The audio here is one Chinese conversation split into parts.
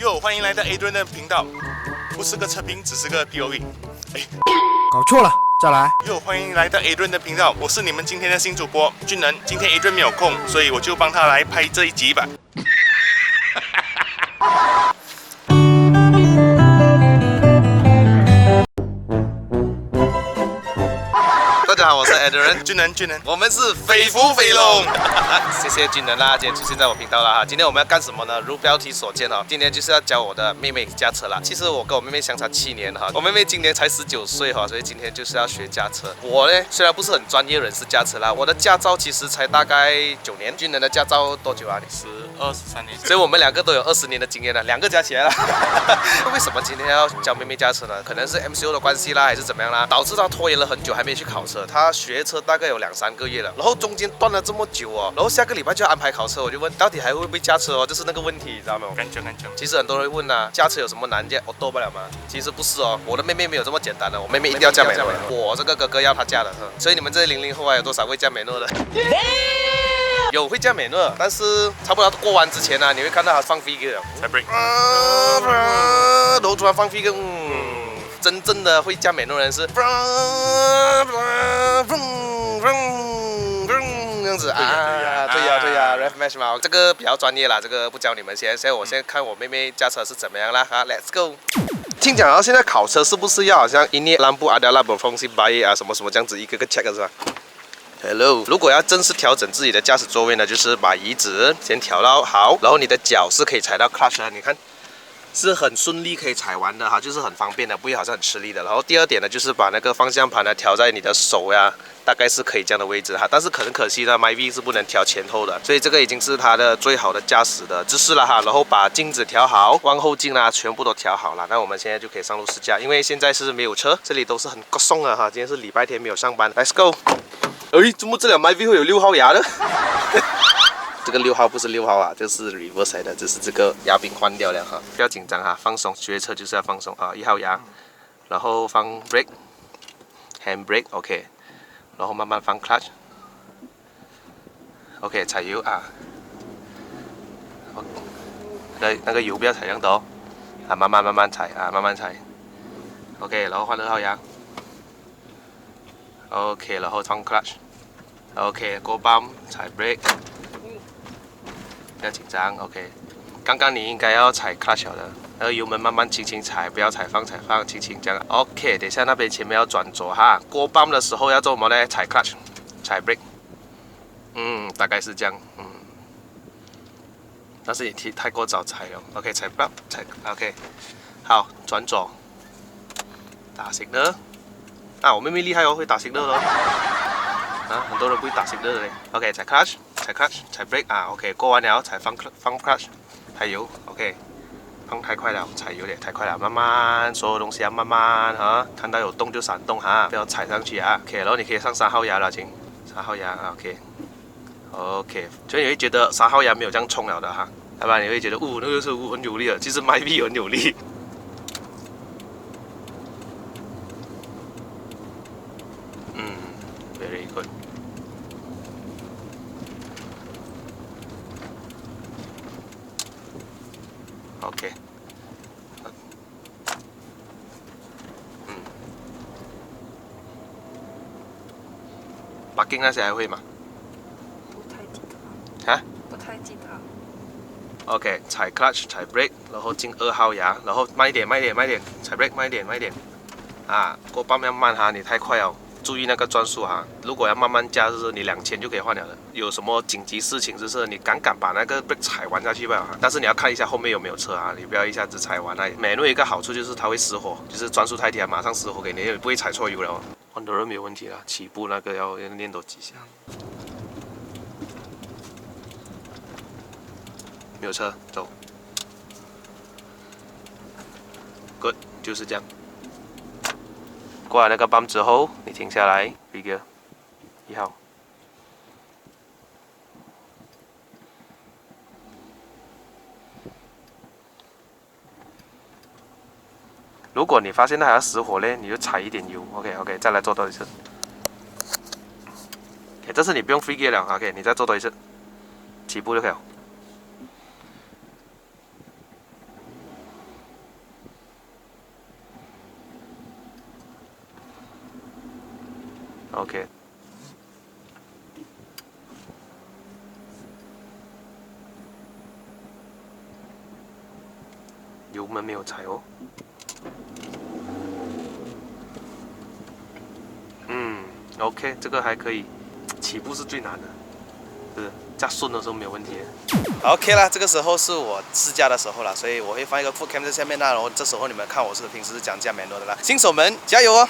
哟，欢迎来到 Adrian 的频道，不是个测评，只是个 POV。搞错了，再来。哟，欢迎来到 Adrian 的频道，我是你们今天的新主播俊能。今天 Adrian 没有空，所以我就帮他来拍这一集吧。大家好，我是 Adrian，俊能，我们是飞福飞龙。谢谢俊能啦，今天出现在我频道了哈。今天我们要干什么呢？如标题所见哈，今天就是要教我的妹妹驾车啦。其实我跟我妹妹相差7年哈，我妹妹今年才19岁哈，所以今天就是要学驾车。我呢虽然不是很专业人士驾车啦，我的驾照其实才大概9年。俊能的驾照多久啊？你13年，所以我们2个都有20年的经验了，2个加起来了。为什么今天要教妹妹驾车呢？可能是 MCO 的关系啦，还是怎么样啦，导致她拖延了很久还没去考车。她学车大概有2-3个月了，然后中间断了这么久哦，然后下个礼拜就要安排考车，我就问到底还会不会驾车哦，就是那个问题，你知道吗？干讲。其实很多人会问啊，驾车有什么难？我多不了吗？其实不是哦，我的妹妹没有这么简单的，我妹妹一定要驾美诺，我这个哥哥要她驾的，所以你们这些00后啊，有多少会驾美诺的？有会驾美诺，但是差不多过弯之前呢、你会看到他放 figure， 才 break， 然后突然放 figure，真正的会驾美诺人是这样子啊，对呀 ，ref match 嘛，这个比较专业啦，这个不教你们先，现在我先看我妹妹驾车是怎么样啦，哈 ，Let's go。听讲啊，现在考车是不是要好像ini lampu adalah berfungsi baik啊，什么什么这样子一个个 check 是吧？Hello， 如果要正式调整自己的驾驶座位呢，就是把椅子先调到好，然后你的脚是可以踩到 clutch 的，你看是很顺利可以踩完的哈，就是很方便的，不会好像很吃力的。然后第二点呢，就是把那个方向盘呢调在你的手呀，大概是可以这样的位置哈，但是很可惜呢 ，MyV 是不能调前后的，所以这个已经是它的最好的驾驶的姿势了哈。然后把镜子调好，往后镜啦全部都调好了，那我们现在就可以上路试驾，因为现在是没有车，这里都是很高松的哈，今天是礼拜天没有上班 ，Let's go。哎，怎么这辆 MyV 会有6号牙的？这个6号不是6号啊，这是 reverse 来的，只是这个牙柄换掉了哈，不要紧张哈，放松，学车就是要放松啊。1号牙，然后放 brake，hand brake OK， 然后慢慢放 clutch，OK 踩油啊，那个油不要踩这样多啊，慢慢踩啊，慢慢踩 ，OK， 然后换2号牙。OK， 然后放 clutch，OK， 过泵踩 brake， 不要紧张 ，OK。刚刚你应该要踩 clutch 的，然后油门慢慢轻轻踩，不要踩放，轻轻这样。OK， 等一下那边前面要转左哈，过泵的时候要做什么呢？踩 clutch， 踩 brake， 大概是这样，但是你太过早踩了 ，OK， 踩 brake， 踩 OK， 好，转左，打signal。啊，我妹妹厉害哦，会打signal哦。啊，很多人不会打signal的嘞。OK， 踩 clutch， 踩 brake 啊。OK， 过完了踩放 clutch， 踩油。OK， 放太快了，踩油点太快了，慢慢，所有东西要慢慢哈，看到有动就闪动哈，不要踩上去啊。OK， 然后你可以上3号牙了，亲，3号牙啊。OK， 所以你会觉得3号牙没有这样冲了的哈，要不然你会觉得那个是很有力的，其实 MyV 很有力。Very good。OK。parking 那些还会吗？不太记得。啊？不太记得。OK， 踩 clutch， 踩 brake， 然后进2号牙，然后慢一点，踩 brake 慢一点。啊，过泵要慢哈，你太快哦。注意那个转速哈，如果要慢慢加，就是你2000就可以换了的。有什么紧急事情，就是你敢把那个 brake 踩完下去吧。但是你要看一下后面有没有车啊，你不要一下子踩完了。美诺有一个好处就是它会失火，就是转速太低啊，马上失火给你，也不会踩错油了。换多人没有问题了，起步那个要练多几下。没有车，走。Good， 就是这样。过了那个泵之后，你停下来 ，figure 1号。如果你发现它还要失火呢，你就踩一点油 ，OK， 再来做多一次。OK， 这次你不用 free gear 了 ，OK， 你再做多一次，起步就可以了。OK。油门没有踩哦。OK， 这个还可以，起步是最难的，是加顺的时候没有问题。OK 啦，这个时候是我试驾的时候了，所以我会放一个 full cam 在下面啦，然后这时候你们看我是平时是讲驾manual的啦，新手们加油哦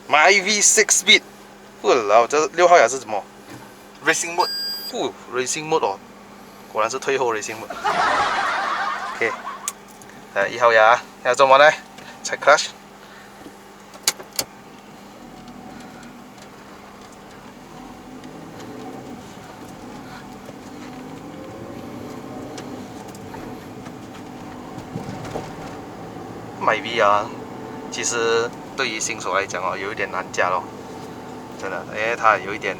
！My V6 Speed， 我老这6号牙是什么 ？Racing Mode， Racing Mode 哦。果然是退后Racing Mode。OK， 1號牙，要做乜呢？踩 clutch。My V 啊，其实对于新手来讲哦，有一点难驾咯，真的，因为它有一点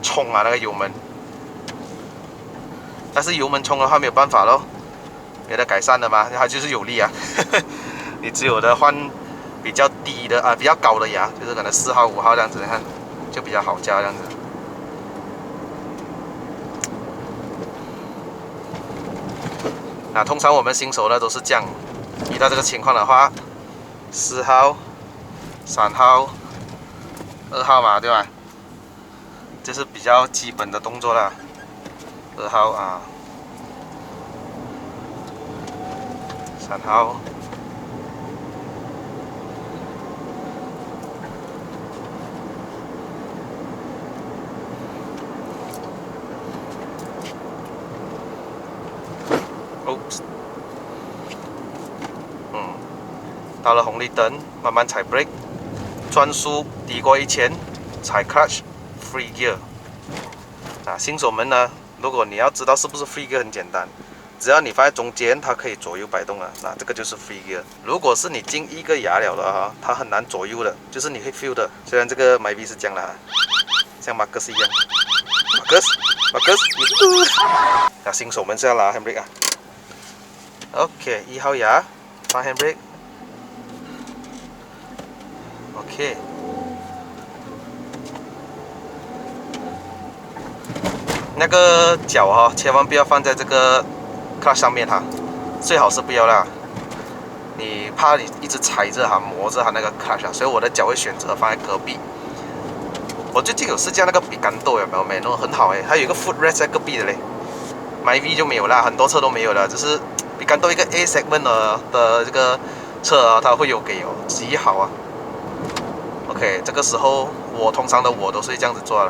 冲啊那个油门。但是油门冲的话没有办法咯，没得改善的嘛，它就是有力啊。你只有的换比较低的比较高的牙，就是可能4号、5号这样子，你看就比较好加这样子。通常我们新手呢都是这样，遇到这个情况的话，4号、3号、2号嘛，对吧？这是比较基本的动作啦。2号啊，3号，到了红绿灯，慢慢踩 brake， 转速低过1000，踩 clutch free gear。新手们呢？如果你要知道是不是 free gear 很简单，只要你放在中间，它可以左右摆动了，这个就是 free gear。如果是你进一个牙了的话，它很难左右的，就是你会 feel 的。虽然这个 My V 是这样的，像 Marcus 一样 ，Marcus， 新手们是要拉 handbrake 啊。OK， 1號牙放 handbrake。OK。那个脚千万不要放在这个 clutch 上面最好是不要啦。你怕你一直踩着磨着那个 clutch 所以我的脚会选择放在隔壁。我最近有试驾那个比干豆有没有？那种很好它有一个 foot rest 在隔壁的嘞。My V 就没有啦，很多车都没有了，只是比干豆一个 A segment 的这个车它会有给极好啊。OK， 这个时候通常我都是这样子做的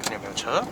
有没有车？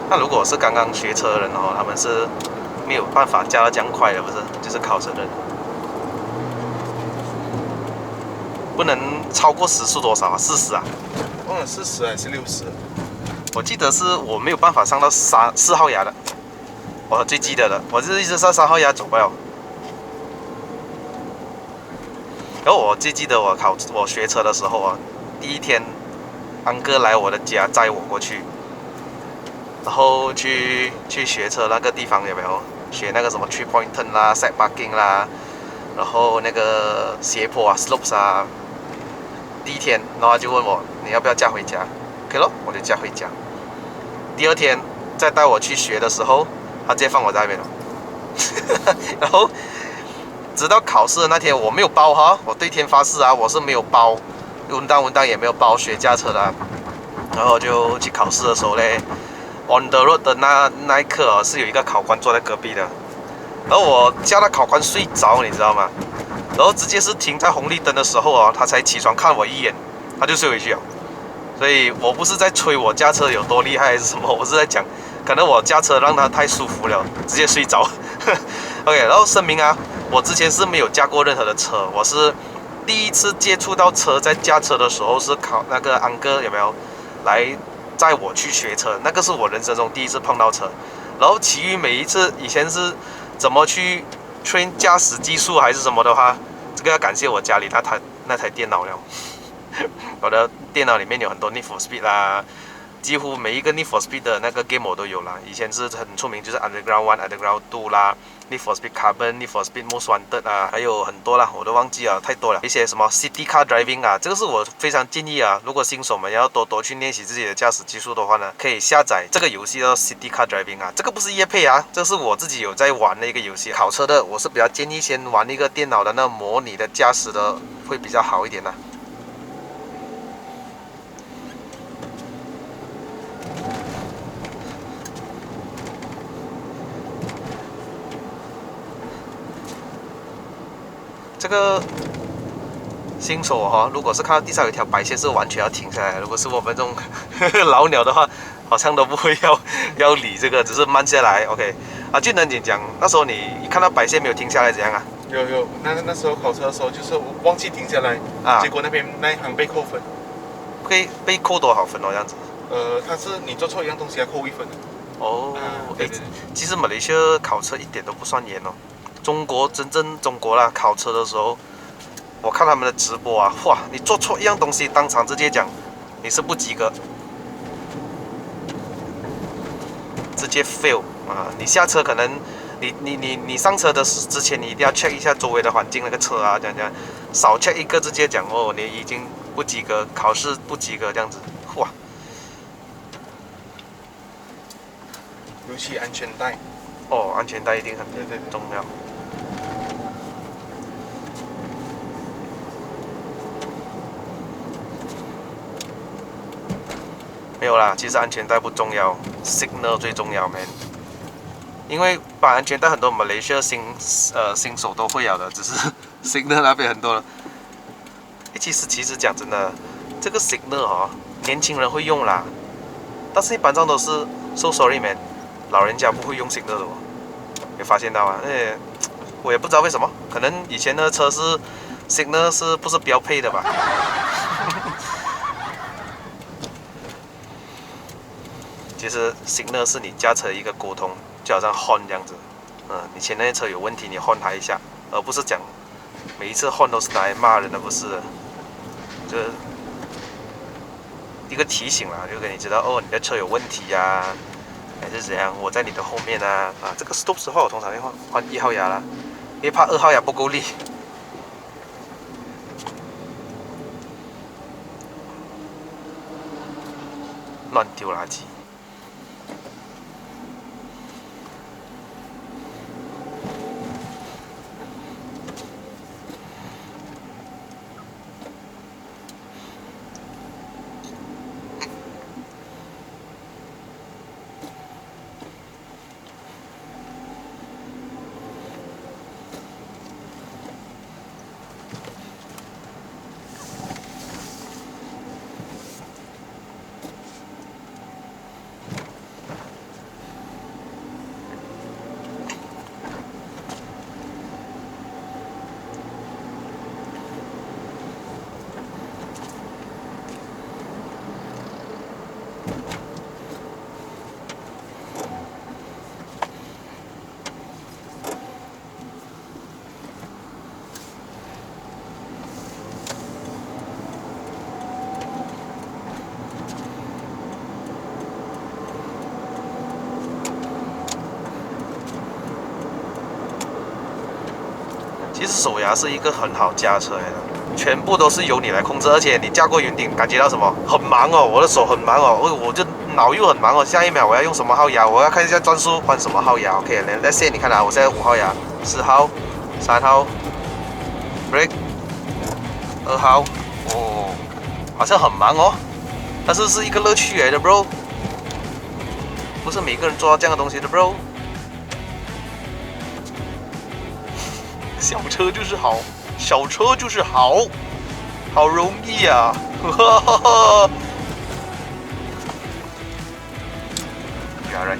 那如果是刚刚学车的人他们是没有办法加到这样快的，不是？就是考车的人，不能超过时速多少啊？40啊？忘了40还是60？我记得是我没有办法上到4号牙的，我最记得的，我就是一直上3号牙走不了。然后我最记得我学车的时候第一天，安哥来我的家载我过去。然后去学车那个地方有没有学那个什么 3 point turn 啦 side parking 啦，然后那个斜坡slopes 第一天，然后他就问我你要不要驾回家 ，OK 咯，我就驾回家。第二天再带我去学的时候，他直接放我在那边了。然后直到考试的那天，我没有包哈，我对天发誓啊，我是没有包，文档也没有包学驾车的、啊。然后就去考试的时候嘞 ，on the road 的那一刻啊，是有一个考官坐在隔壁的，然后我叫那考官睡着，你知道吗？然后直接是停在红绿灯的时候啊，他才起床看我一眼，他就睡回去了。所以我不是在吹我驾车有多厉害还是什么，我是在讲，可能我驾车让他太舒服了，直接睡着。OK， 然后声明啊，我之前是没有驾过任何的车，我是第一次接触到车，在驾车的时候是考那个安哥有没有来载我去学车，那个是我人生中第一次碰到车。然后其余每一次以前是怎么去 train 驾驶技术还是什么的话，这个要感谢我家里那台电脑了。我的电脑里面有很多 Need for Speed 啦，几乎每一个 Need for Speed 的那个 game 我都有啦。以前是很出名，就是 Underground 1、Underground 2啦。Need for Speed Carbon、Need for Speed Most Wanted 啊，还有很多啦，我都忘记了，太多了。一些什么 City Car Driving 啊，这个是我非常建议啊，如果新手们要多去练习自己的驾驶技术的话呢，可以下载这个游戏叫 City Car Driving 啊，这个不是业配啊，这是我自己有在玩的一个游戏。考车的我是比较建议先玩一个电脑的那模拟的驾驶的，会比较好一点啊。这个新手哈，如果是看到地上有一条白线，是完全要停下来。如果是我们这种老鸟的话，好像都不会要理这个，只是慢下来。OK， 啊，俊能讲，那时候你一看到白线没有停下来，怎样啊？有，那时候考车的时候，就是我忘记停下来，结果那一行被扣分。会被扣多少分哦？这样子？它是你做错一样东西要扣1分的。哦，对，其实马来西亚考车一点都不算严哦。真正中国啦，考车的时候，我看他们的直播啊，哇，你做错一样东西，当场直接讲你是不及格，直接 fail 啊！你下车可能你上车的之前，你一定要 check 一下周围的环境，那个车啊，这样，少 check 一个直接讲哦，你已经不及格，考试不及格这样子，哇！尤其安全带。哦，安全带一定很对重要。没有啦，其实安全带不重要 ，signal 最重要 ，man。因为绑安全带很多马来西亚新手都会有的，只是 signal 那边很多人。其实讲真的，这个 signal 哦，年轻人会用啦，但是一般上都是 so sorry man， 老人家不会用 signal 的哦。有发现到吗？我也不知道为什么，可能以前的车是 signal 是不是标配的吧？其实 signal 是你驾车一个沟通，就好像 horn 这样子。你前面的车有问题，你 horn 它一下，而不是讲每一次 horn 都是拿来骂人的，不是的。就是一个提醒啦，就给你知道哦，你的车有问题呀、还是怎样？我在你的后面啊！这个 stop 的话，我通常会换1号牙啦，因为怕2号牙不够力。乱丢垃圾。其实手牙是一个很好驾车来的，全部都是由你来控制，而且你驾过云顶，感觉到什么？很忙哦，我的手很忙哦，我就脑又很忙哦。下一秒我要用什么号牙？我要看一下转速换什么号牙。OK，let's say 你看啊，我现在5号牙、4号、3号 ，break， 2号，哦，好像很忙哦，但是是一个乐趣来的 ，bro， 不是每个人做到这样的东西的 ，bro。小车就是好，小车就是好，好容易啊！哈哈哈。right.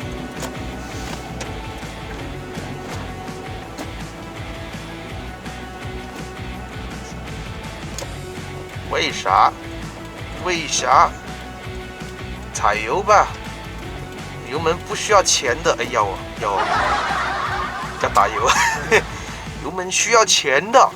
为啥？为啥？踩油吧，油门不需要钱的。哎要打油，油门需要钱的。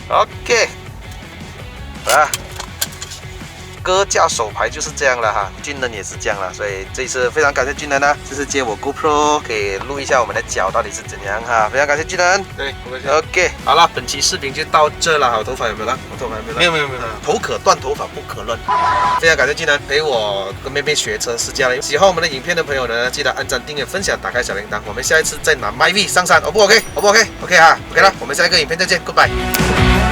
OK， 啊，哥驾手牌就是这样了哈，军人也是这样了，所以这一次非常感谢军人呢，这次借我 GoPro 可以录一下我们的脚到底是怎样哈，非常感谢军人。对，不客气。 OK， 好了，本期视频就到这了，好头发有没有了？我头发有没有了？没有，头可断，头发不可乱。非常感谢军人陪我跟妹妹学车试驾了。喜欢我们的影片的朋友呢，记得按赞、订阅、分享、打开小铃铛。我们下一次再拿 MyV 上山，O 不 OK？OK 哈 ，OK 了，我们下一个影片再见 ，Goodbye。